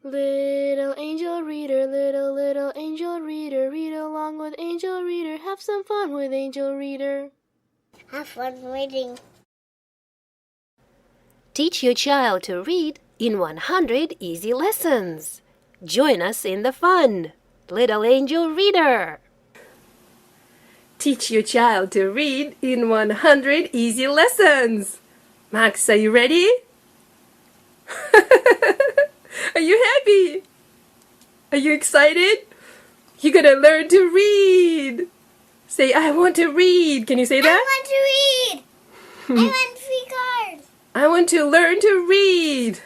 Little angel reader, little angel reader, read along with angel reader, have some fun with angel reader. Have fun reading. Teach your child to read in 100 easy lessons. Join us in the fun. Little Angel Reader. Teach your child to read in 100 easy lessons. Max, are you ready? Are you happy? Are you excited? You're gonna learn to read. Say, I want to read. Can you say that? I want to read. I want 3 cards. I want to learn to read.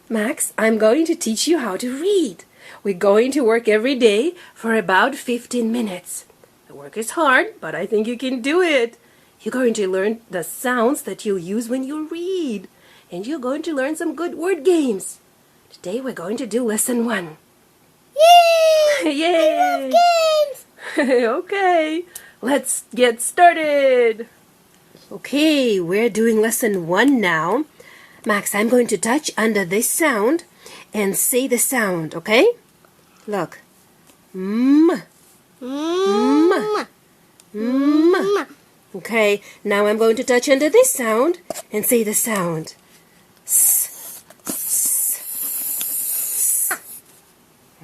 Max, I'm going to teach you how to read. We're going to work every day for about 15 minutes. The work is hard, but I think you can do it. You're going to learn the sounds that you'll use when you read. And you're going to learn some good word games. Today we're going to do lesson 1. Yay! Yay! I love games. Okay, let's get started. Okay, we're doing lesson 1 now. Max, I'm going to touch under this sound and say the sound, okay? Look. M. M. M. Okay, now I'm going to touch under this sound and say the sound. S. S. S.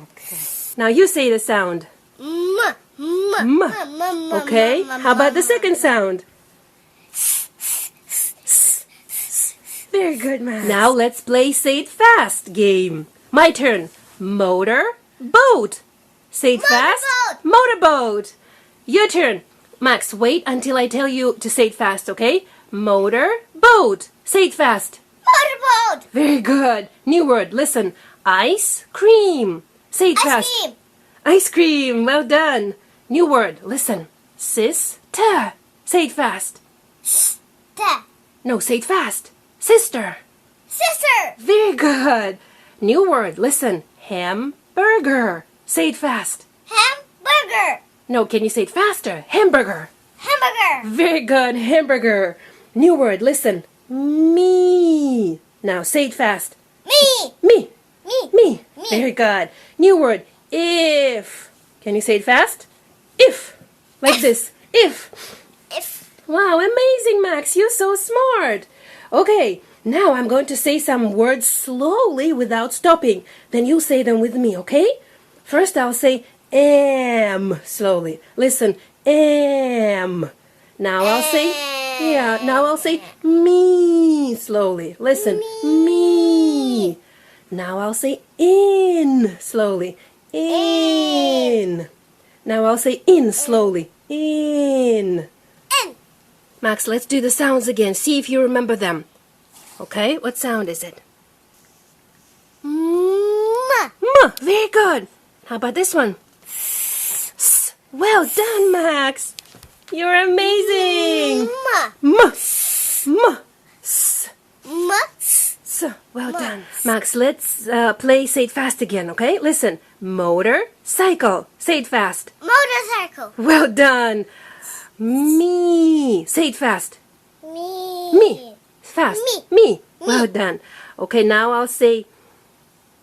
Okay. Now you say the sound. M. M. Okay, how about the second sound? Very good, Max. Now let's play Say It Fast game. My turn. Motor, boat. Say it fast. Motorboat. Your turn. Max, wait until I tell you to say it fast, okay? Motor, boat. Say it fast. Motorboat. Very good. New word. Listen. Ice cream. Say it fast. Ice cream. Ice cream. Well done. New word. Listen. Sister. Say it fast. Sister. No, say it fast. Sister. Sister. Very good. New word. Listen. Hamburger. Say it fast. Hamburger. No, can you say it faster? Hamburger. Hamburger. Very good. Hamburger. New word. Listen. Me. Now say it fast. Me. Me. Me. Me. Me. Very good. New word. If. Can you say it fast? If. Like this. If. If. Wow, amazing, Max. You're so smart. Okay, now I'm going to say some words slowly without stopping. Then you say them with me, okay? First I'll say am slowly. Listen, am. Now I'll say, now I'll say me slowly. Listen, me. Now I'll say in slowly. In. Now I'll say in slowly. In. Max, let's do the sounds again. See if you remember them. Okay, what sound is it? M. M. Very good. How about this one? S. Well done, Max. You're amazing. M. M. M. S. M. S. Well done. Max, let's play Say It Fast again, okay? Listen. Motor, cycle. Say it fast. Motorcycle. Well done. Me. Say it fast. Me. Me. Fast. Me. Me. Well done. Okay, now I'll say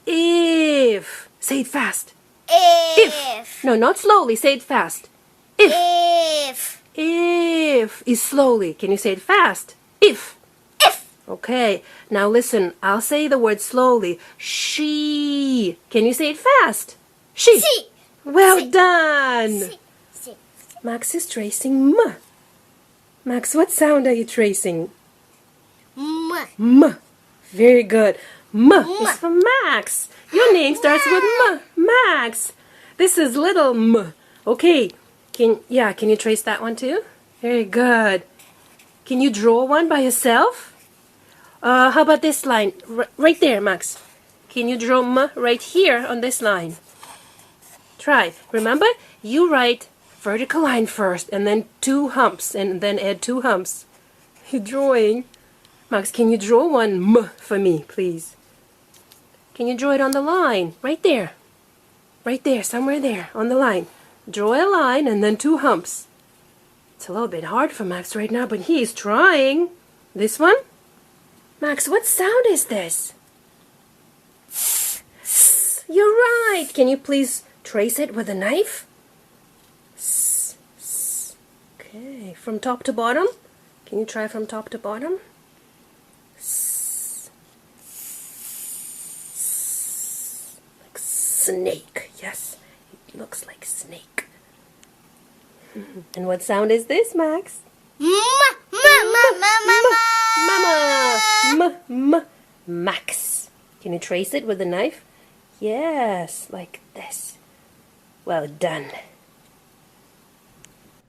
if. Say it fast. If. No, not slowly. Say it fast. If. If. If is slowly. Can you say it fast? If. If. Okay, now listen. I'll say the word slowly. She. Can you say it fast? She. Si. Well Si. done. Si. Si. Max is tracing M. Max, what sound are you tracing? M. M. Very good. M is for Max. Your name starts with M. Max. This is little M. Okay. Can you trace that one too? Very good. Can you draw one by yourself? How about this line? Right there, Max. Can you draw M right here on this line? Try. Remember, you write vertical line first and then 2 humps and then add 2 humps. You're drawing. Max, can you draw one M for me, please? Can you draw it on the line? Right there. Right there, somewhere there on the line. Draw a line and then 2 humps. It's a little bit hard for Max right now, but he's trying. This one? Max, what sound is this? You're right. Can you please trace it with a knife? Okay, from top to bottom. Can you try from top to bottom? Like snake. Yes, it looks like snake. And what sound is this, Max? Mama. Max. Can you trace it with a knife? Yes, like this. Well done.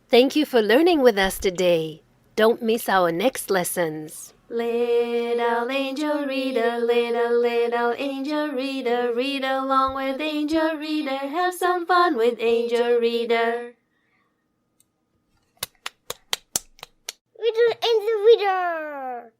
Thank you for learning with us today. Don't miss our next lessons. Little angel reader, little angel reader, read along with angel reader, have some fun with angel reader. Little angel reader.